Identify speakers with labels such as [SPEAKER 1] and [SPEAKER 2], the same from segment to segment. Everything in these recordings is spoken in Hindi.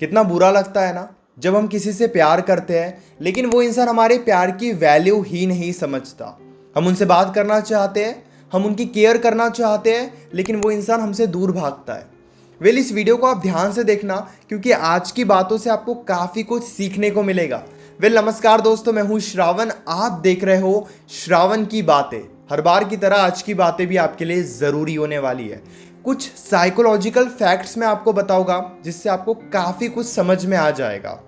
[SPEAKER 1] कितना बुरा लगता है ना जब हम किसी से प्यार करते हैं लेकिन वो इंसान हमारे प्यार की वैल्यू ही नहीं समझता। हम उनसे बात करना चाहते हैं, हम उनकी केयर करना चाहते हैं, लेकिन वो इंसान हमसे दूर भागता है। इस वीडियो को आप ध्यान से देखना क्योंकि आज की बातों से आपको काफ़ी कुछ सीखने को मिलेगा। नमस्कार दोस्तों, मैं हूँ श्रावण। आप देख रहे हो श्रावण की बातें। हर बार की तरह आज की बातें भी आपके लिए ज़रूरी होने वाली है। कुछ साइकोलॉजिकल फैक्ट्स मैं आपको बताऊंगा जिससे आपको काफ़ी कुछ समझ में आ जाएगा।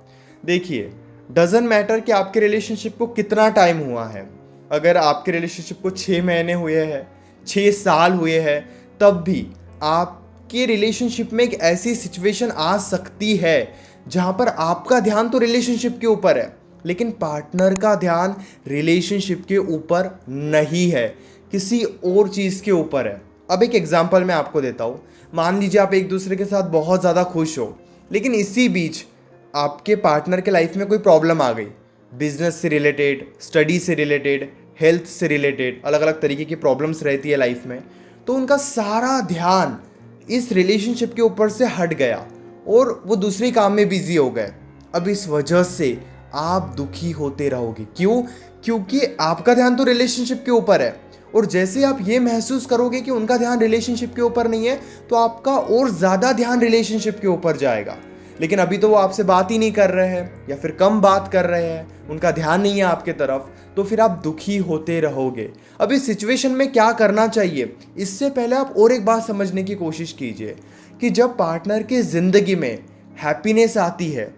[SPEAKER 1] देखिए, डजन मैटर कि आपके रिलेशनशिप को कितना टाइम हुआ है। अगर आपके रिलेशनशिप को 6 महीने हुए हैं, 6 साल हुए हैं, तब भी आपके रिलेशनशिप में एक ऐसी सिचुएशन आ सकती है जहां पर आपका ध्यान तो रिलेशनशिप के ऊपर है लेकिन पार्टनर का ध्यान रिलेशनशिप के ऊपर नहीं है, किसी और चीज़ के ऊपर है। अब एक एग्जांपल मैं आपको देता हूँ। मान लीजिए आप एक दूसरे के साथ बहुत ज़्यादा खुश हो, लेकिन इसी बीच आपके पार्टनर के लाइफ में कोई प्रॉब्लम आ गई, बिजनेस से रिलेटेड, स्टडी से रिलेटेड, हेल्थ से रिलेटेड, अलग अलग तरीके की प्रॉब्लम्स रहती है लाइफ में। तो उनका सारा ध्यान इस रिलेशनशिप के ऊपर से हट गया और वो दूसरे काम में बिजी हो गए। अब इस वजह से आप दुखी होते रहोगे। क्यों? क्योंकि आपका ध्यान तो रिलेशनशिप के ऊपर है और जैसे आप ये महसूस करोगे कि उनका ध्यान रिलेशनशिप के ऊपर नहीं है तो आपका और ज़्यादा ध्यान रिलेशनशिप के ऊपर जाएगा। लेकिन अभी तो वो आपसे बात ही नहीं कर रहे हैं या फिर कम बात कर रहे हैं, उनका ध्यान नहीं है आपके तरफ, तो फिर आप दुखी होते रहोगे। अब इस सिचुएशन में क्या करना चाहिए, इससे पहले आप और एक बात समझने की कोशिश कीजिए कि जब पार्टनर की ज़िंदगी में हैप्पीनेस आती है,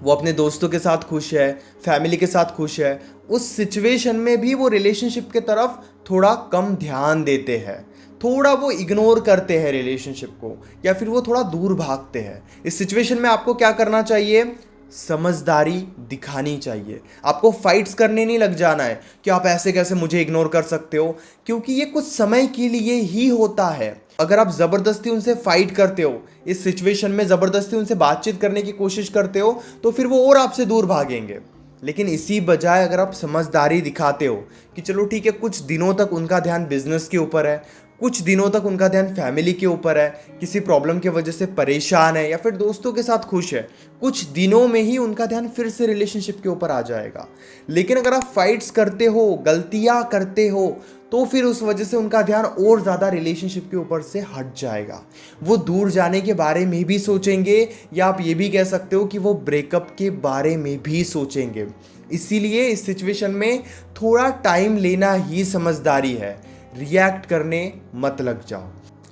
[SPEAKER 1] वो अपने दोस्तों के साथ खुश है, फैमिली के साथ खुश है, उस सिचुएशन में भी वो रिलेशनशिप के तरफ थोड़ा कम ध्यान देते हैं, थोड़ा वो इग्नोर करते हैं रिलेशनशिप को, या फिर वो थोड़ा दूर भागते हैं। इस सिचुएशन में आपको क्या करना चाहिए? समझदारी दिखानी चाहिए। आपको फाइट्स करने नहीं लग जाना है कि आप ऐसे कैसे मुझे इग्नोर कर सकते हो, क्योंकि ये कुछ समय के लिए ही होता है। अगर आप ज़बरदस्ती उनसे फाइट करते हो, इस सिचुएशन में ज़बरदस्ती उनसे बातचीत करने की कोशिश करते हो, तो फिर वो और आपसे दूर भागेंगे। लेकिन इसी बजाय अगर आप समझदारी दिखाते हो कि चलो ठीक है, कुछ दिनों तक उनका ध्यान बिजनेस के ऊपर है, कुछ दिनों तक उनका ध्यान फैमिली के ऊपर है, किसी प्रॉब्लम की वजह से परेशान है या फिर दोस्तों के साथ खुश है, कुछ दिनों में ही उनका ध्यान फिर से रिलेशनशिप के ऊपर आ जाएगा। लेकिन अगर आप फाइट्स करते हो, गलतियां करते हो, तो फिर उस वजह से उनका ध्यान और ज़्यादा रिलेशनशिप के ऊपर से हट जाएगा। वो दूर जाने के बारे में भी सोचेंगे, या आप ये भी कह सकते हो कि वो ब्रेकअप के बारे में भी सोचेंगे। इसीलिए इस सिचुएशन में थोड़ा टाइम लेना ही समझदारी है। रिएक्ट करने मत लग जाओ।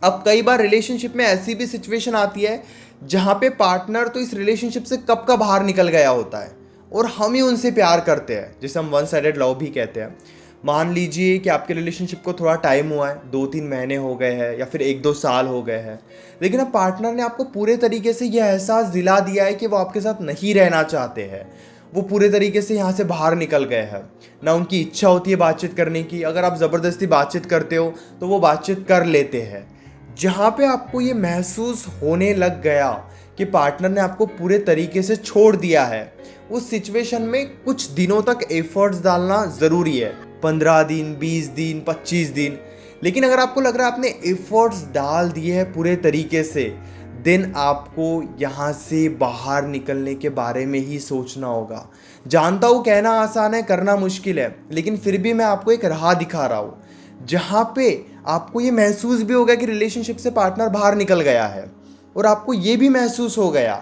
[SPEAKER 1] अब कई बार रिलेशनशिप में ऐसी भी सिचुएशन आती है जहाँ पे पार्टनर तो इस रिलेशनशिप से कब का बाहर निकल गया होता है और हम ही उनसे प्यार करते हैं, जिसे हम वन साइडेड लव भी कहते हैं। मान लीजिए कि आपके रिलेशनशिप को थोड़ा टाइम हुआ है, 2-3 महीने हो गए हैं या फिर 1-2 साल हो गए हैं, लेकिन अब पार्टनर ने आपको पूरे तरीके से यह एहसास दिला दिया है कि वो आपके साथ नहीं रहना चाहते हैं, वो पूरे तरीके से यहाँ से बाहर निकल गए हैं, ना उनकी इच्छा होती है बातचीत करने की। अगर आप ज़बरदस्ती बातचीत करते हो तो वो बातचीत कर लेते हैं। जहाँ पे आपको ये महसूस होने लग गया कि पार्टनर ने आपको पूरे तरीके से छोड़ दिया है, उस सिचुएशन में कुछ दिनों तक एफर्ट्स डालना ज़रूरी है। 15 दिन, 20 दिन, 25 दिन। लेकिन अगर आपको लग रहा है आपने एफर्ट्स डाल दिए हैं पूरे तरीके से, देन आपको यहाँ से बाहर निकलने के बारे में ही सोचना होगा। जानता हूँ कहना आसान है, करना मुश्किल है, लेकिन फिर भी मैं आपको एक राह दिखा रहा हूँ जहाँ पे आपको ये महसूस भी होगा कि रिलेशनशिप से पार्टनर बाहर निकल गया है और आपको ये भी महसूस हो गया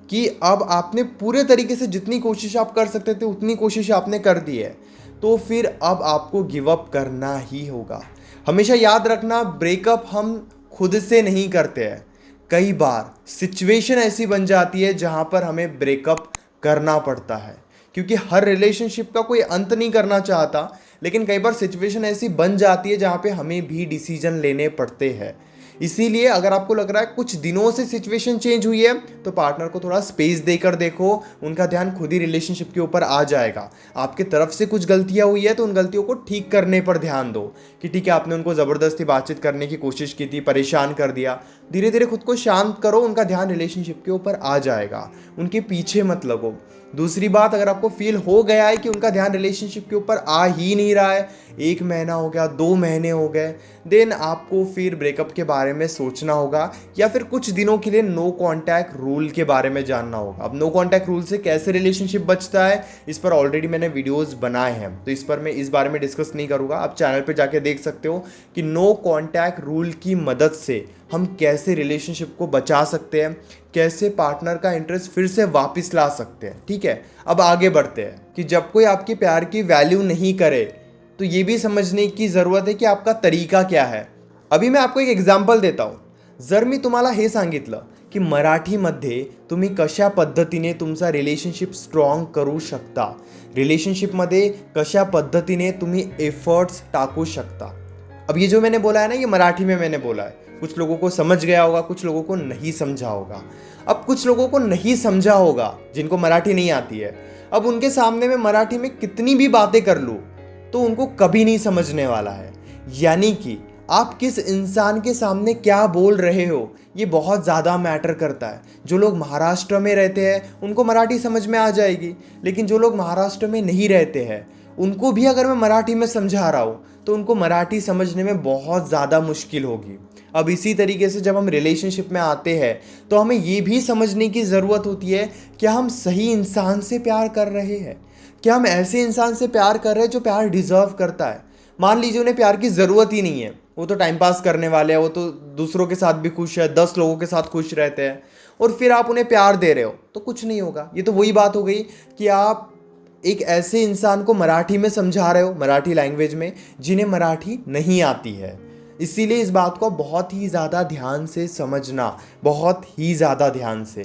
[SPEAKER 1] कि अब आपने पूरे तरीके से जितनी कोशिश आप कर सकते थे उतनी कोशिश आपने कर दी है, तो फिर अब आपको गिव अप करना ही होगा। हमेशा याद रखना, ब्रेकअप हम खुद से नहीं करते हैं। कई बार सिचुएशन ऐसी बन जाती है जहां पर हमें ब्रेकअप करना पड़ता है, क्योंकि हर रिलेशनशिप का कोई अंत नहीं करना चाहता, लेकिन कई बार सिचुएशन ऐसी बन जाती है जहां पे हमें भी डिसीजन लेने पड़ते हैं। इसीलिए अगर आपको लग रहा है कुछ दिनों से सिचुएशन चेंज हुई है, तो पार्टनर को थोड़ा स्पेस देकर देखो, उनका ध्यान खुद ही रिलेशनशिप के ऊपर आ जाएगा। आपके तरफ से कुछ गलतियां हुई है तो उन गलतियों को ठीक करने पर ध्यान दो कि ठीक है, आपने उनको ज़बरदस्ती बातचीत करने की कोशिश की थी, परेशान कर दिया, धीरे धीरे खुद को शांत करो, उनका ध्यान रिलेशनशिप के ऊपर आ जाएगा। उनके पीछे मत लगो। दूसरी बात, अगर आपको फील हो गया है कि उनका ध्यान रिलेशनशिप के ऊपर आ ही नहीं रहा है, 1 महीना हो गया, 2 महीने हो गए, देन आपको फिर ब्रेकअप के बारे में सोचना होगा या फिर कुछ दिनों के लिए नो कांटेक्ट रूल के बारे में जानना होगा। अब नो कांटेक्ट रूल से कैसे रिलेशनशिप बचता है, इस पर ऑलरेडी मैंने वीडियोस बनाए हैं, तो इस पर मैं इस बारे में डिस्कस नहीं करूँगा। आप चैनल पर जाके देख सकते हो कि नो कांटेक्ट रूल की मदद से हम कैसे रिलेशनशिप को बचा सकते हैं, कैसे पार्टनर का इंटरेस्ट फिर से वापस ला सकते हैं। ठीक है, अब आगे बढ़ते हैं कि जब कोई आपके प्यार की वैल्यू नहीं करे तो ये भी समझने की ज़रूरत है कि आपका तरीका क्या है। अभी मैं आपको एक एग्जाम्पल देता हूँ। जर मी तुम्हाला हे सांगितलं की मराठीमध्ये तुम्ही कशा पद्धतीने तुमचा रिलेशनशिप स्ट्रॉंग करू शकता, रिलेशनशिपमध्ये कशा पद्धतीने तुम्ही एफर्ट्स टाकू शकता। अब ये जो मैंने बोला है ना, ये मराठी में मैंने बोला है, कुछ लोगों को समझ गया होगा, कुछ लोगों को नहीं समझा होगा। अब कुछ लोगों को नहीं समझा होगा जिनको मराठी नहीं आती है, अब उनके सामने मैं मराठी में कितनी भी बातें कर लूँ तो उनको कभी नहीं समझने वाला है। यानी कि आप किस इंसान के सामने क्या बोल रहे हो ये बहुत ज़्यादा मैटर करता है। जो लोग महाराष्ट्र में रहते हैं उनको मराठी समझ में आ जाएगी, लेकिन जो लोग महाराष्ट्र में नहीं रहते हैं उनको भी अगर मैं मराठी में समझा रहा हूँ तो उनको मराठी समझने में बहुत ज़्यादा मुश्किल होगी। अब इसी तरीके से जब हम रिलेशनशिप में आते हैं तो हमें ये भी समझने की ज़रूरत होती है कि हम सही इंसान से प्यार कर रहे हैं, क्या हम ऐसे इंसान से प्यार कर रहे हैं जो प्यार डिज़र्व करता है। मान लीजिए उन्हें प्यार की ज़रूरत ही नहीं है, वो तो टाइम पास करने वाले हैं, वो तो दूसरों के साथ भी खुश है, 10 लोगों के साथ खुश रहते हैं, और फिर आप उन्हें प्यार दे रहे हो तो कुछ नहीं होगा। ये तो वही बात हो गई कि आप एक ऐसे इंसान को मराठी में समझा रहे हो, मराठी लैंग्वेज में, जिन्हें मराठी नहीं आती है। इसीलिए इस बात को बहुत ही ज़्यादा ध्यान से समझना, बहुत ही ज़्यादा ध्यान से,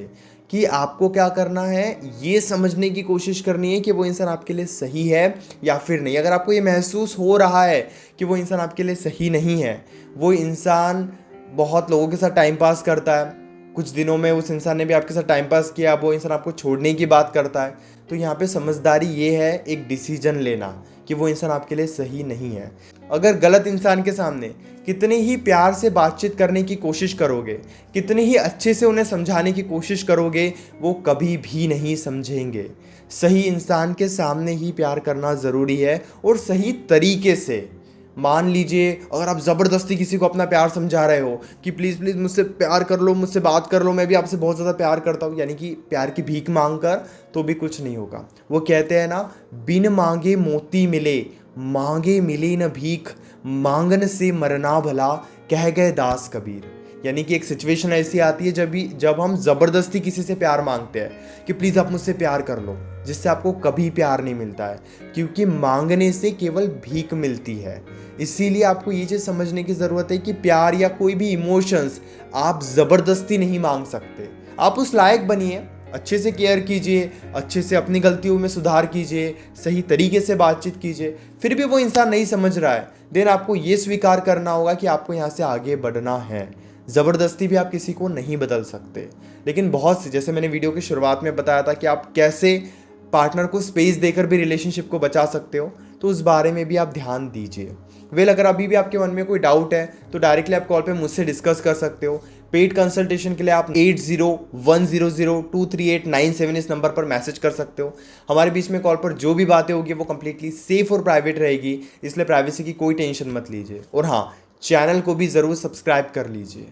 [SPEAKER 1] कि आपको क्या करना है, ये समझने की कोशिश करनी है कि वो इंसान आपके लिए सही है या फिर नहीं। अगर आपको ये महसूस हो रहा है कि वो इंसान आपके लिए सही नहीं है, वो इंसान बहुत लोगों के साथ टाइम पास करता है, कुछ दिनों में उस इंसान ने भी आपके साथ टाइम पास किया, वो इंसान आपको छोड़ने की बात करता है, तो यहाँ पे समझदारी ये है एक डिसीजन लेना कि वो इंसान आपके लिए सही नहीं है। अगर गलत इंसान के सामने कितने ही प्यार से बातचीत करने की कोशिश करोगे, कितने ही अच्छे से उन्हें समझाने की कोशिश करोगे, वो कभी भी नहीं समझेंगे। सही इंसान के सामने ही प्यार करना ज़रूरी है और सही तरीके से। मान लीजिए अगर आप ज़बरदस्ती किसी को अपना प्यार समझा रहे हो कि प्लीज़ प्लीज़ मुझसे प्यार कर लो, मुझसे बात कर लो, मैं भी आपसे बहुत ज़्यादा प्यार करता हूँ, यानी कि प्यार की भीख मांग कर, तो भी कुछ नहीं होगा। वो कहते हैं ना, बिन मांगे मोती मिले, मांगे मिले न भीख, मांगन से मरना भला, कह गए दास कबीर। यानी कि एक सिचुएशन ऐसी आती है जब हम ज़बरदस्ती किसी से प्यार मांगते हैं कि प्लीज़ आप मुझसे प्यार कर लो, जिससे आपको कभी प्यार नहीं मिलता है, क्योंकि मांगने से केवल भीख मिलती है। इसीलिए आपको ये चीज़ समझने की ज़रूरत है कि प्यार या कोई भी इमोशंस आप ज़बरदस्ती नहीं मांग सकते। आप उस लायक बनिए, अच्छे से केयर कीजिए, अच्छे से अपनी गलतियों में सुधार कीजिए, सही तरीके से बातचीत कीजिए। फिर भी वो इंसान नहीं समझ रहा है, देन आपको ये स्वीकार करना होगा कि आपको यहाँ से आगे बढ़ना है। ज़बरदस्ती भी आप किसी को नहीं बदल सकते, लेकिन बहुत सी, जैसे मैंने वीडियो की शुरुआत में बताया था कि आप कैसे पार्टनर को स्पेस देकर भी रिलेशनशिप को बचा सकते हो, तो उस बारे में भी आप ध्यान दीजिए। अगर अभी भी आपके मन में कोई डाउट है तो डायरेक्टली आप कॉल पे मुझसे डिस्कस कर सकते हो। पेड कंसल्टेशन के लिए आप 8010023897 इस नंबर पर मैसेज कर सकते हो। हमारे बीच में कॉल पर जो भी बातें होगी वो कम्प्लीटली सेफ और प्राइवेट रहेगी, इसलिए प्राइवेसी की कोई टेंशन मत लीजिए। और हाँ, चैनल को भी ज़रूर सब्सक्राइब कर लीजिए।